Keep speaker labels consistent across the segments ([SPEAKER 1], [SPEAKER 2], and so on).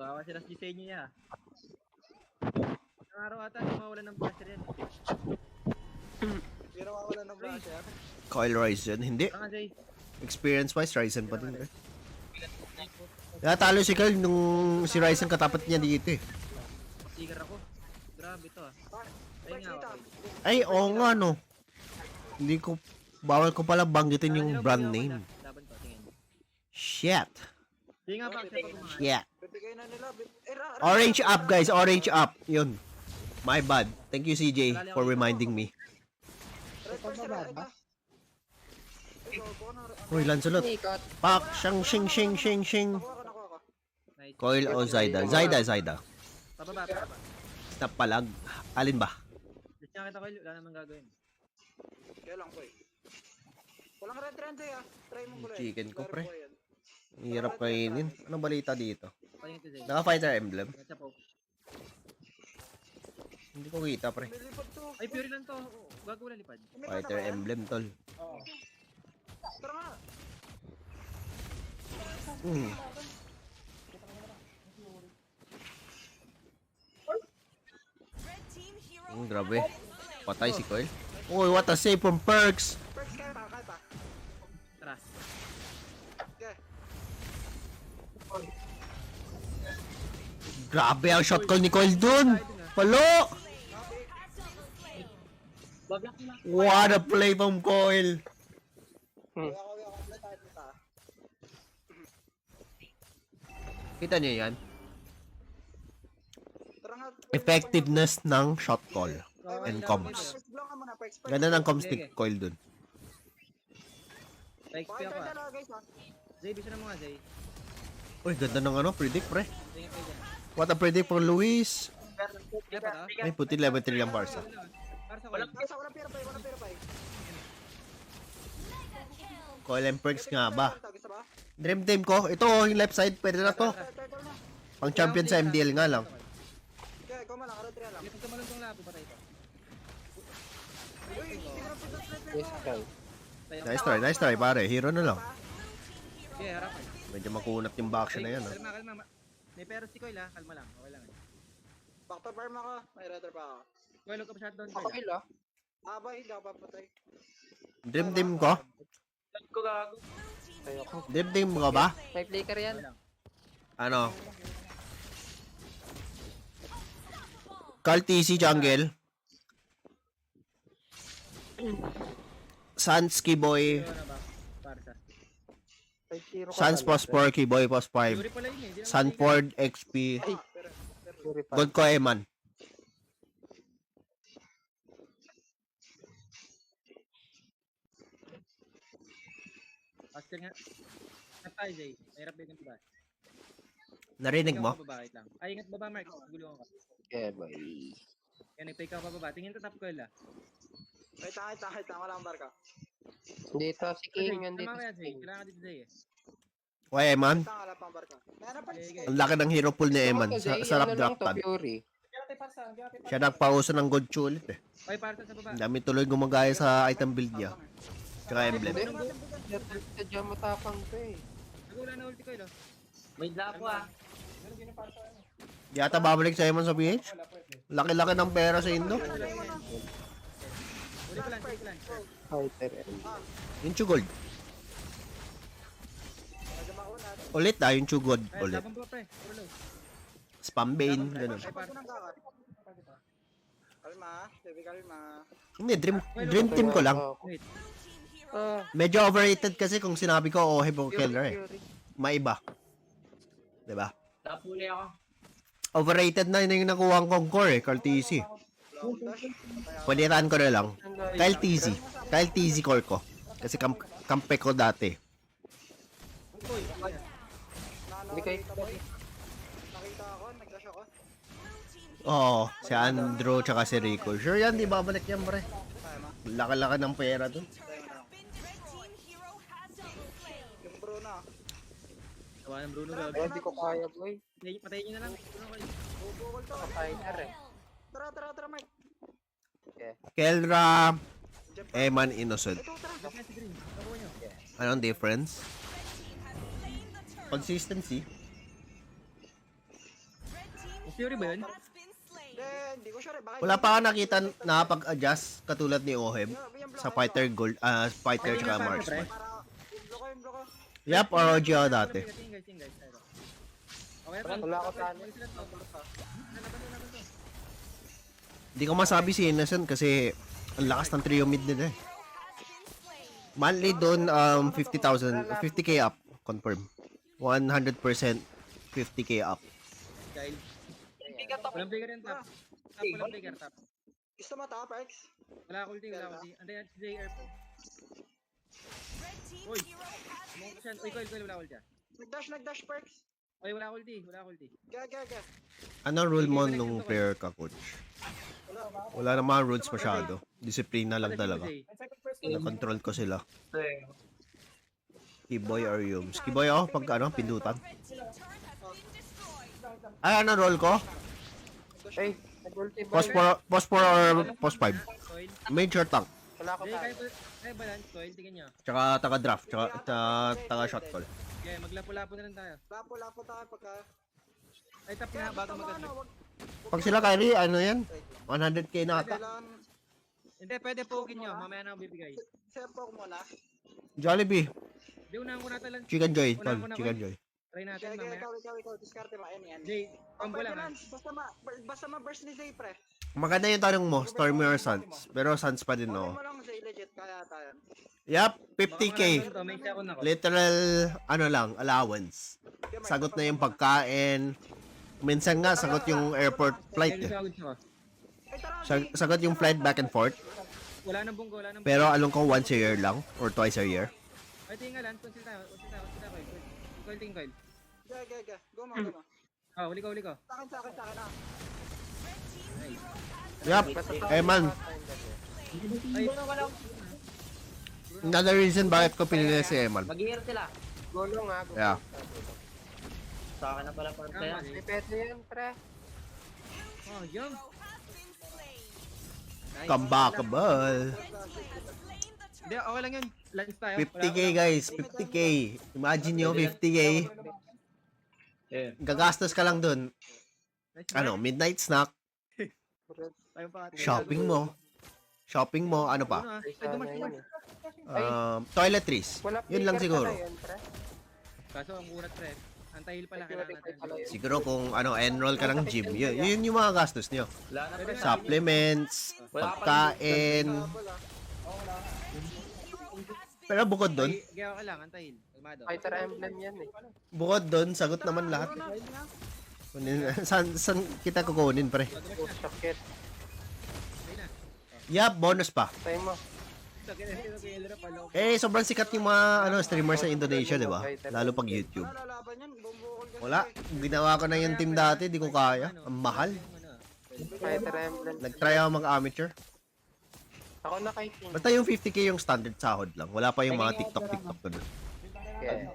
[SPEAKER 1] Kawawa sila sa disenyo niya. Ang araw ata, di mawalan ng buzzer yan.
[SPEAKER 2] Hindi nawawalan ng buzzer.
[SPEAKER 3] Kyle Ryzen, hindi.
[SPEAKER 1] Saka Jay.
[SPEAKER 3] Experience-wise, Ryzen pa din. Kaya talo si Kyle nung si Ryzen katapat niya dito eh.
[SPEAKER 1] Sticker ako. Grabe to ah. Ayun nga ako.
[SPEAKER 3] Ay, oo nga no. Hindi ko, bawal ko pala banggitin yung brand name.
[SPEAKER 1] Laban to, tingin.
[SPEAKER 3] Shit.
[SPEAKER 1] Hindi nga pa, siya pag kumain.
[SPEAKER 3] Shit.
[SPEAKER 2] Bibigay na nila.
[SPEAKER 3] Orange up guys, orange up. Yun. My bad. Thank you CJ for reminding me.
[SPEAKER 2] Red first sila.
[SPEAKER 3] Uy, Lancelot. Pak, shing, shing, shing, shing, shing.
[SPEAKER 2] Nakuha ko.
[SPEAKER 1] Nice.
[SPEAKER 3] Coil o Zyda? Zyda.
[SPEAKER 1] Pababa.
[SPEAKER 3] Snap palag. Alin ba?
[SPEAKER 1] Just niya kita ko, wala namang gagawin.
[SPEAKER 2] Kaya lang ko eh. Walang red trend ah. Try mo muli.
[SPEAKER 3] Chicken ko, pre. Hirap kainin. Anong balita dito?
[SPEAKER 1] Patingin to Jay.
[SPEAKER 3] Naka-fighter emblem.
[SPEAKER 1] Matcha po.
[SPEAKER 3] Hindi ko kita, pre.
[SPEAKER 2] Nilipad to.
[SPEAKER 1] Ay, pure lang to. Gago wala lipad.
[SPEAKER 3] Fighter emblem, tol.
[SPEAKER 2] Oo. Tara nga.
[SPEAKER 3] Grabe. Patay si Coil. Uy, what a save from Perks.
[SPEAKER 2] Perks kaya pa.
[SPEAKER 1] Tara.
[SPEAKER 2] Okay.
[SPEAKER 3] Grabe ang shot call ni Coil dun. Palo! What a play from Coil.
[SPEAKER 2] Kaya komplet tayo dito.
[SPEAKER 3] Kita niyo yan?
[SPEAKER 2] Tara nga.
[SPEAKER 3] Effectiveness ng shot call and comms.
[SPEAKER 2] Perks block ka muna. Perks.
[SPEAKER 3] Ganda ng comms ni Coil dun.
[SPEAKER 1] Like,
[SPEAKER 2] Okay,
[SPEAKER 1] ako ah.
[SPEAKER 2] tara guys ah.
[SPEAKER 1] Jay, bisa na mo nga Jay.
[SPEAKER 3] Uy, ganda ng ano, predict pre.
[SPEAKER 1] Tingin kayo dyan.
[SPEAKER 3] What a predict for Luis.
[SPEAKER 1] Kaya pa to?
[SPEAKER 3] Ay, puti level 3 lang Barca.
[SPEAKER 1] Para sa
[SPEAKER 2] Walang pera pa. Walang pera pa.
[SPEAKER 3] Coil and Perks nga ba?
[SPEAKER 2] Gusto ba?
[SPEAKER 3] Dream team ko. Ito oh, yung left side. Pwede na to.
[SPEAKER 2] Turtle na.
[SPEAKER 3] Pang champion sa MDL nga lang.
[SPEAKER 2] Okay, ikaw malang. Red lang.
[SPEAKER 1] Hindi pagka malungkong labo, patay ito.
[SPEAKER 2] Uy, hindi na pwede.
[SPEAKER 3] Nice try pare. Hero na lang.
[SPEAKER 1] Okay, harapan.
[SPEAKER 3] Medyo makunat yung backshoot na yan. Ah.
[SPEAKER 1] Kalma. May pero si Koy la, kalma lang. Okay lang.
[SPEAKER 2] Back to farm ako. May red pa ako.
[SPEAKER 1] Koy, look up shutdown.
[SPEAKER 2] Ako ilo. Ba, hindi ako papatay.
[SPEAKER 3] Dream team ko?
[SPEAKER 1] Ko gago.
[SPEAKER 3] Dream team ko ba?
[SPEAKER 4] May flicker yan.
[SPEAKER 3] Ano? Carl TC jungle. Sansky boy.
[SPEAKER 1] Barca.
[SPEAKER 3] Sans post 4, Keyboy post 5.
[SPEAKER 1] Yuri pala yun eh.
[SPEAKER 3] Sanford XP. God ko Eman.
[SPEAKER 1] Asker nga. Kapay Jay. Mahirap din ba?
[SPEAKER 3] Narinig mo?
[SPEAKER 1] Bakit lang. Ay, ingat baba Mark. Gulungan ka.
[SPEAKER 4] Yeah, boy.
[SPEAKER 1] Yan, nagpay ka pa baba. Tingin to top ko la.
[SPEAKER 2] Wait, wala akong barka.
[SPEAKER 4] Dito si King, nandito
[SPEAKER 1] Tama kaya
[SPEAKER 4] si
[SPEAKER 1] Jay.
[SPEAKER 4] King.
[SPEAKER 1] Kailangan dito Jay eh.
[SPEAKER 3] Why Eman?
[SPEAKER 2] Wala pang barka. Meron pa.
[SPEAKER 1] Sige.
[SPEAKER 3] Ang laki ng hero pool ni Eman. Sarap
[SPEAKER 4] Ano lang
[SPEAKER 3] drop
[SPEAKER 4] to,
[SPEAKER 3] pad.
[SPEAKER 4] Fury.
[SPEAKER 3] Siya nagpauso ng gold ulit eh.
[SPEAKER 1] Ay, para sa baba.
[SPEAKER 3] Ang dami tuloy gumagaya sa item build niya. Tsaka emblem.
[SPEAKER 4] Sadya matapang to eh.
[SPEAKER 1] Nagula na ulti ko ilo.
[SPEAKER 5] May lapo ah.
[SPEAKER 3] Yata babalik sa Eman sa PH? Laki-laki ng pera sa Indo.
[SPEAKER 1] Uli ko lang.
[SPEAKER 4] Fighter.
[SPEAKER 3] Yung Chugod. Ulit ah, yung Chugod.
[SPEAKER 1] Ay,
[SPEAKER 3] Ulit.
[SPEAKER 1] labang po pre. Puro low.
[SPEAKER 3] Spam Bane, ganun.
[SPEAKER 1] Ay, para.
[SPEAKER 2] Kalma, baby kalma.
[SPEAKER 3] Hindi, dream team ko lang.
[SPEAKER 1] Wait.
[SPEAKER 3] Medyo overrated kasi kung sinabi ko, oh, Hebo Killer eh. Maiba. Diba?
[SPEAKER 5] Napuli ako.
[SPEAKER 3] Overrated na yung nakuha kong core eh, Carl TZ. Pwediran ko na lang. Kyle TZ core ko. Kasi kampe ko dati.
[SPEAKER 4] Hindi kayo.
[SPEAKER 2] Nakita ako, nag-dash ako.
[SPEAKER 3] Oo, si Andrew tsaka si Rico. Sure yan, di babalik yan pre. Laki-laki ng pera dun.
[SPEAKER 2] Yung Bruno.
[SPEAKER 1] Tawa ng Bruno gago.
[SPEAKER 4] Hindi ko kaya, boy.
[SPEAKER 1] Patayin niyo na lang. Bruno ko.
[SPEAKER 2] Bubukol to.
[SPEAKER 4] Fighter eh.
[SPEAKER 2] Tara, Mike.
[SPEAKER 3] Kelra, Eman Innocent.
[SPEAKER 2] Ito, tara.
[SPEAKER 1] Defense green. Takuha niyo.
[SPEAKER 3] Anong difference? Consistency.
[SPEAKER 1] Fury ba yun?
[SPEAKER 2] Hindi ko sure. Baka
[SPEAKER 3] Wala pa ka nakita nakapag-adjust katulad ni Oheb sa fighter gold, fighter tsaka Mars.
[SPEAKER 2] Para yung block ko, yung block ko.
[SPEAKER 3] Yep, ROG ako dati.
[SPEAKER 1] Tingin guys. Okay,
[SPEAKER 4] Wala ako talo.
[SPEAKER 3] Hindi ko masabi si Innocent kasi ang lakas ng trio mid nila eh. Monthly doon 50,000, 50k up, confirm. 100% 50k up.
[SPEAKER 1] Dahil. Walang figure yung top. Walang figure top.
[SPEAKER 2] Gusto mo top, X?
[SPEAKER 1] Wala ulti. Antay yan, JR po. Uy! Motion. Uy, coil, wala ulti ah.
[SPEAKER 2] Nagdash, perks.
[SPEAKER 1] Uy, wala ulti.
[SPEAKER 2] Ga.
[SPEAKER 3] Ano rule mo nung player ka, coach? Wala namang rules masyado. Disiplina lang talaga. Na-control ko sila. Keyboy or Yums. Keyboy ako pag ano, pindutan. Ay, ano roll ko?
[SPEAKER 4] Ay, nag-ulti ba?
[SPEAKER 3] Post 4 or post 5.
[SPEAKER 1] Coil.
[SPEAKER 3] Major tank.
[SPEAKER 4] Wala ako
[SPEAKER 1] Hindi,
[SPEAKER 4] talo.
[SPEAKER 1] kaya balance coil. Tingnan nyo.
[SPEAKER 3] Tsaka taga-draft. Tsaka taga shot call.
[SPEAKER 1] Okay, maglapo-lapo na lang tayo.
[SPEAKER 2] Lapo tayo pagka...
[SPEAKER 1] Ay, tap na bago mag-admit.
[SPEAKER 3] Pag sila carry, ano yan? 100k na ata.
[SPEAKER 2] Kailangan...
[SPEAKER 1] Hindi, pwede pogin nyo. Mamaya na ako bibigay.
[SPEAKER 2] Sempo ko muna.
[SPEAKER 3] Jollibee.
[SPEAKER 1] Di, unahan ko na talang.
[SPEAKER 3] Chicken Joy.
[SPEAKER 1] Una,
[SPEAKER 3] Tol,
[SPEAKER 1] una,
[SPEAKER 3] Chicken
[SPEAKER 1] una.
[SPEAKER 3] Joy.
[SPEAKER 1] Try natin
[SPEAKER 2] Kaya
[SPEAKER 1] mamaya.
[SPEAKER 2] ikaw. Diskarte mo. Ayan.
[SPEAKER 1] Jay, combo lang ha.
[SPEAKER 2] Basta ma-burst ni Zay, pre.
[SPEAKER 3] Maganda yung tanong mo, Stormy or Suns. Pero Suns pa din,
[SPEAKER 2] Okay
[SPEAKER 3] no?
[SPEAKER 2] mo lang, Zay. Legit. Kaya tayo.
[SPEAKER 3] Yup,
[SPEAKER 1] Baka
[SPEAKER 3] 50k.
[SPEAKER 1] to, may second ako.
[SPEAKER 3] Literal, ano lang, allowance. Sagot na yung pagkain. Minsan nga, sagot yung airport flight. Eh.
[SPEAKER 1] Sagod siya.
[SPEAKER 2] Ay, tara.
[SPEAKER 3] Sagot yung flight back and forth.
[SPEAKER 1] Wala nang bunggo, wala nang
[SPEAKER 3] Pero along ko once a year lang, or twice a year.
[SPEAKER 1] Ay, tingnan lang. Consil tayo. Coil, tingin coil.
[SPEAKER 2] Ga. Go mo.
[SPEAKER 1] Ah, huli ko.
[SPEAKER 2] Sa akin. Ah.
[SPEAKER 3] Yup, eh man,
[SPEAKER 1] Ay,
[SPEAKER 3] another reason bakit ko pinili si Eman.
[SPEAKER 5] Mag-i-hear sila.
[SPEAKER 4] Gulong nga.
[SPEAKER 3] Yeah.
[SPEAKER 5] Sa akin na pala parte
[SPEAKER 1] tama.
[SPEAKER 5] yan.
[SPEAKER 4] May pwede yan, pre.
[SPEAKER 1] Oh, yun. Nice.
[SPEAKER 3] Comebackable.
[SPEAKER 1] Hindi, okay lang yun. Lunch tayo.
[SPEAKER 3] 50k guys, 50k. Imagine nyo, 50k.
[SPEAKER 5] Yeah.
[SPEAKER 3] Gagastos ka lang dun. Ano, midnight snack, shopping mo, ano pa?
[SPEAKER 1] Ay, dumas.
[SPEAKER 3] Toiletries.
[SPEAKER 4] Wala
[SPEAKER 3] Yun lang
[SPEAKER 4] flicker
[SPEAKER 3] siguro.
[SPEAKER 4] pala yan, pre.
[SPEAKER 1] Kaso ang urat pre. Anti-heal pala kailangan natin.
[SPEAKER 3] Siguro kung ano, enroll ka ng gym, yun yung mga gastos nyo.
[SPEAKER 5] Wala na pre.
[SPEAKER 3] Supplements, pagkain. Pero bukod dun,
[SPEAKER 1] Gaya ka lang, anti-heal. Kalmado.
[SPEAKER 4] Fighter emblem yan eh.
[SPEAKER 3] bukod dun, sagot naman lahat. San kita kukunin, pre?
[SPEAKER 4] Oh, shakit.
[SPEAKER 3] Yup, bonus pa.
[SPEAKER 4] Tayo mo.
[SPEAKER 3] Sobrang sikat yung mga streamers sa Indonesia, di ba? Lalo pag YouTube.
[SPEAKER 2] Lalaban yan. Bumukol kasi.
[SPEAKER 3] Wala, ginawa ko na yung team dati, di ko kaya. Ang mahal.
[SPEAKER 4] Fighter emblem.
[SPEAKER 3] Nag-try ako mag-amateur.
[SPEAKER 4] Ako na kay King.
[SPEAKER 3] Basta yung 50k yung standard sahod lang. Wala pa yung mga TikTok ko doon.
[SPEAKER 4] Yeah.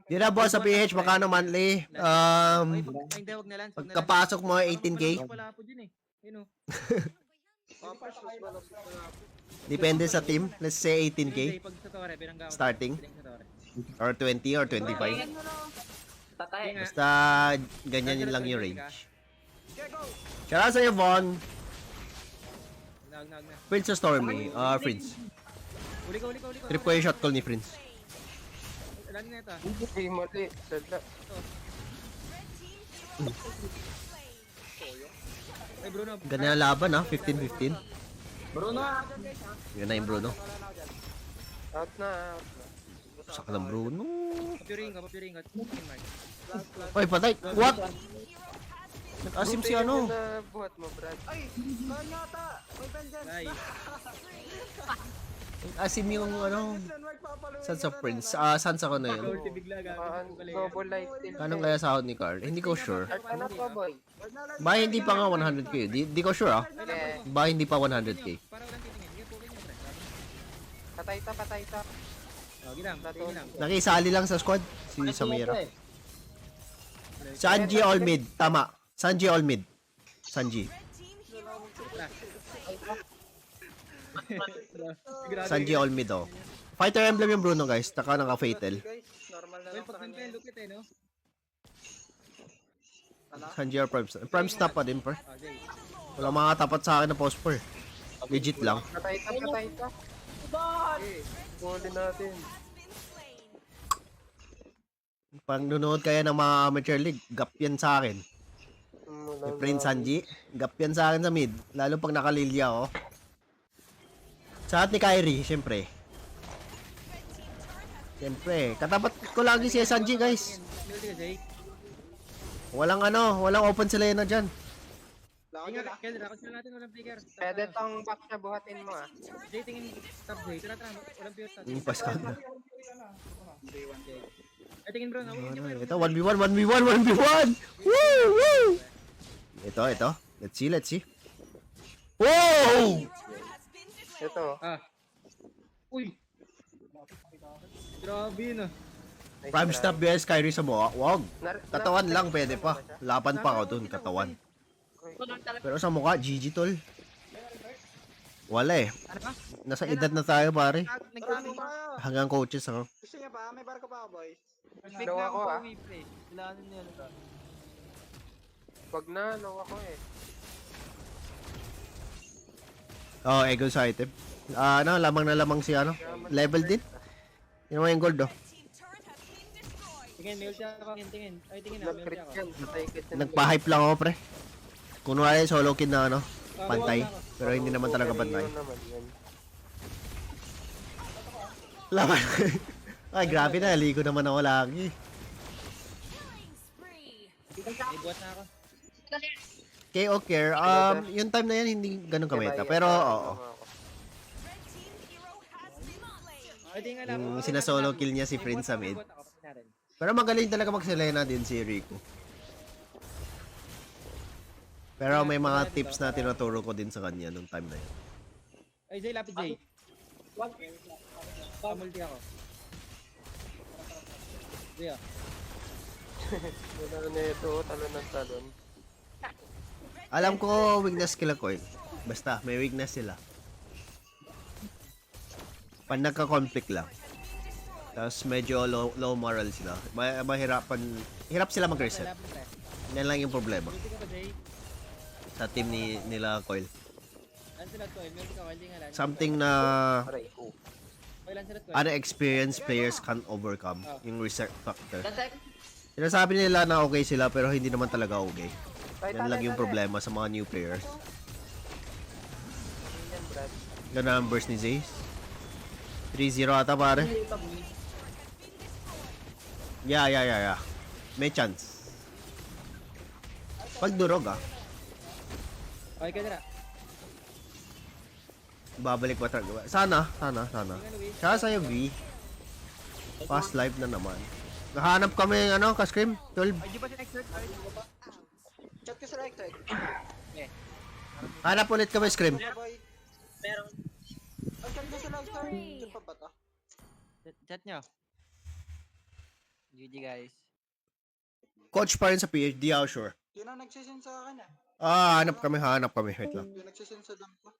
[SPEAKER 3] Di na boss sa PH, makano monthly?
[SPEAKER 1] Hindi, wag na lang.
[SPEAKER 3] Pagkapasok mo 18k,
[SPEAKER 1] Wala po din eh. Yun o.
[SPEAKER 2] Papas, mas malapit na.
[SPEAKER 3] depende sa team. Let's say 18k
[SPEAKER 1] Pag sa tore, binangga ko.
[SPEAKER 3] starting.
[SPEAKER 1] Sa tore.
[SPEAKER 3] Or 20 or 25.
[SPEAKER 5] Tatay.
[SPEAKER 3] Basta ganyan yun lang yung range.
[SPEAKER 2] Okay, go.
[SPEAKER 3] Shout out sa iyo, Von.
[SPEAKER 1] Nag.
[SPEAKER 3] Prince o Stormy? Prince.
[SPEAKER 1] Uli ko.
[SPEAKER 3] Trip ko yung shot call ni Prince.
[SPEAKER 1] Alam na ito.
[SPEAKER 4] Hindi mali. Dada.
[SPEAKER 1] Ay, Bruno.
[SPEAKER 3] Ganyan ang laban 15-15.
[SPEAKER 5] Bruno.
[SPEAKER 3] Yun na yung Bruno.
[SPEAKER 4] Out na.
[SPEAKER 3] Saka ng Bruno.
[SPEAKER 1] Papuring ka. Mark.
[SPEAKER 3] Oy, patay. What? Nag-asim si ano.
[SPEAKER 4] Buti na buhat mo, Brad.
[SPEAKER 2] Ay, kanya ata. May vengeance.
[SPEAKER 1] Ay.
[SPEAKER 3] Nag-asim yung ano. Sons of Prince. Sons ako na yun.
[SPEAKER 1] Ulti bigla
[SPEAKER 4] Noble life steal.
[SPEAKER 3] Kanong kaya sahod ni Carl? Hindi ko sure.
[SPEAKER 4] Ano pa, boy?
[SPEAKER 3] Ba hindi pa nga 100k. Di ko sure
[SPEAKER 4] Okay.
[SPEAKER 3] Ba hindi pa 100k.
[SPEAKER 1] Para walang titingin. Sige, pugin nyo, pre.
[SPEAKER 4] Patay ta.
[SPEAKER 1] Oh, ginam.
[SPEAKER 3] Nakisali lang sa squad. Si Samira. Sanji all mid. Tama. Sanji all mid. Sanji. Sanji all mid oh. Fighter emblem yung Bruno guys. Taka naka-fatal.
[SPEAKER 2] Guys, normal na
[SPEAKER 1] Well,
[SPEAKER 2] lang sa
[SPEAKER 1] pag
[SPEAKER 2] kanya.
[SPEAKER 1] ganito, lupit eh, no?
[SPEAKER 3] Sanji or Prime Snap. Prime Snap pa din, pre.
[SPEAKER 1] Oh, Jay.
[SPEAKER 3] Wala mga tapat sa akin na post, pre. Legit lang.
[SPEAKER 4] Patay ka, patay ka. Huli natin.
[SPEAKER 3] Pag nunood kaya ng mga amateur league, gap yan sa akin. May Prince Sanji, gap yan sa akin sa mid. Lalo pag nakalilya ako. Sa at ni Kyrie, syempre. Syempre, katapat ko lagi si Sanji, guys.
[SPEAKER 1] Multi ka, Jay.
[SPEAKER 3] Walang open sila na dyan.
[SPEAKER 2] Lako
[SPEAKER 1] Tingnan,
[SPEAKER 2] dyan ah.
[SPEAKER 1] Kel, rakot na natin, walang flicker.
[SPEAKER 4] Pwede tong back na buhatin mo ah.
[SPEAKER 1] Jay, tingin top, Jay. Tara, walang pure top.
[SPEAKER 3] Yung pass count na.
[SPEAKER 2] Day 1 Jay.
[SPEAKER 1] Ay, tingin bro, nawin niyo
[SPEAKER 3] Ito, 1v1, 1v1, 1v1! Woo! Woo! Ito. Let's see. Wow!
[SPEAKER 4] Ito.
[SPEAKER 1] Ah. Uy! Grabe yun ah.
[SPEAKER 4] Nice
[SPEAKER 3] Prime
[SPEAKER 4] try.
[SPEAKER 3] Snap vs Kyrie sa mukha. Wag.
[SPEAKER 4] Nar-
[SPEAKER 3] Katawan
[SPEAKER 4] nar-
[SPEAKER 3] lang pwede pa. Laban pa ako dun, katawan. Pero sa mukha, GG tol. Wala eh.
[SPEAKER 1] Ano ba?
[SPEAKER 3] Nasa edad na tayo pare.
[SPEAKER 2] Marami pa.
[SPEAKER 3] Hanggang coaches ako.
[SPEAKER 2] Gusto niya pa? May barko pa ako, boy.
[SPEAKER 4] Low ako ah.
[SPEAKER 1] Kailangan niya ano ba?
[SPEAKER 4] Wag na, low ako eh.
[SPEAKER 3] Oh, Eagle sa item. Lamang na lamang si ano. Level din. Yun naman yung gold oh.
[SPEAKER 1] Tingin, may ulti ako. Tingin. Ay, tingin na, may ulti
[SPEAKER 4] Nag-crit
[SPEAKER 1] ako.
[SPEAKER 4] yan. Patay ka dyan.
[SPEAKER 3] Nagpa-hype lang ako pre. Kunwari solo kid na ano. Pantay. Pero hindi naman talaga pantay.
[SPEAKER 4] Yun naman yan.
[SPEAKER 3] Laban. Ay, grabe na. Ligo naman ako lagi.
[SPEAKER 1] May buhat na ako.
[SPEAKER 3] KO Care, yung time na yan hindi ganun kameta. Pero, oo.
[SPEAKER 1] Ay, tingin lang.
[SPEAKER 3] Yung sinasolo kill niya si
[SPEAKER 1] May
[SPEAKER 3] Prince
[SPEAKER 1] buhat
[SPEAKER 3] sa
[SPEAKER 1] ako,
[SPEAKER 3] mid.
[SPEAKER 1] may buhat ako. Patay natin.
[SPEAKER 3] Pero magaling talaga mag-Selena din si Rico. Pero may mga tips na tinuturo ko din sa kanya nung time na yun.
[SPEAKER 1] Ay, Jay, lapit Jay. Pamulti ako. Jay ah.
[SPEAKER 4] Wala na ito, talon ng talon.
[SPEAKER 3] Alam ko weakness kila ko eh. Basta, may weakness sila. Pag nagka-conflict lang. Tapos medyo low moral sila. Hirap sila mag-reset.
[SPEAKER 1] Lapit pre.
[SPEAKER 3] Yan lang yung problema
[SPEAKER 1] Multi ka pa, Jay.
[SPEAKER 3] sa team nila Coil.
[SPEAKER 1] Lan sila Coil. Multi ka, tingin lang.
[SPEAKER 3] Something na
[SPEAKER 4] Aray ko.
[SPEAKER 1] Coil, lan sila Coil.
[SPEAKER 3] unexperienced players can't overcome. Yung reset factor.
[SPEAKER 5] Dasek.
[SPEAKER 3] Sinasabi nila na okay sila pero hindi naman talaga okay.
[SPEAKER 4] Tay,
[SPEAKER 3] Yan lang
[SPEAKER 4] talay,
[SPEAKER 3] yung
[SPEAKER 4] talay.
[SPEAKER 3] problema sa mga new players.
[SPEAKER 4] Yan, Brad.
[SPEAKER 3] Ganda numbers ni Zace. 3-0 ata pare. Yeah. May chance. Pag durog ah.
[SPEAKER 1] Okay ka dira.
[SPEAKER 3] Babalik pa talaga. Sana.
[SPEAKER 1] Tingnan, Luis.
[SPEAKER 3] Kaya sa'yo V. Past life na naman. Nahanap kami ka-scream. 12.
[SPEAKER 1] Ay, di ba si Expert? Ay, di ba?
[SPEAKER 2] Chat ko sa right side.
[SPEAKER 3] Hanap ulit kami scream.
[SPEAKER 2] Boy.
[SPEAKER 5] Merong
[SPEAKER 2] Ay, chat ko sa right side. Chat pa ba to?
[SPEAKER 1] Chat nyo. GG guys.
[SPEAKER 3] Coach pa rin sa PhD, how sure.
[SPEAKER 2] Yun ang nagsisend sa akin ah.
[SPEAKER 3] Hanap kami. Wait lang.
[SPEAKER 2] Yung nagsisend sa dump ko.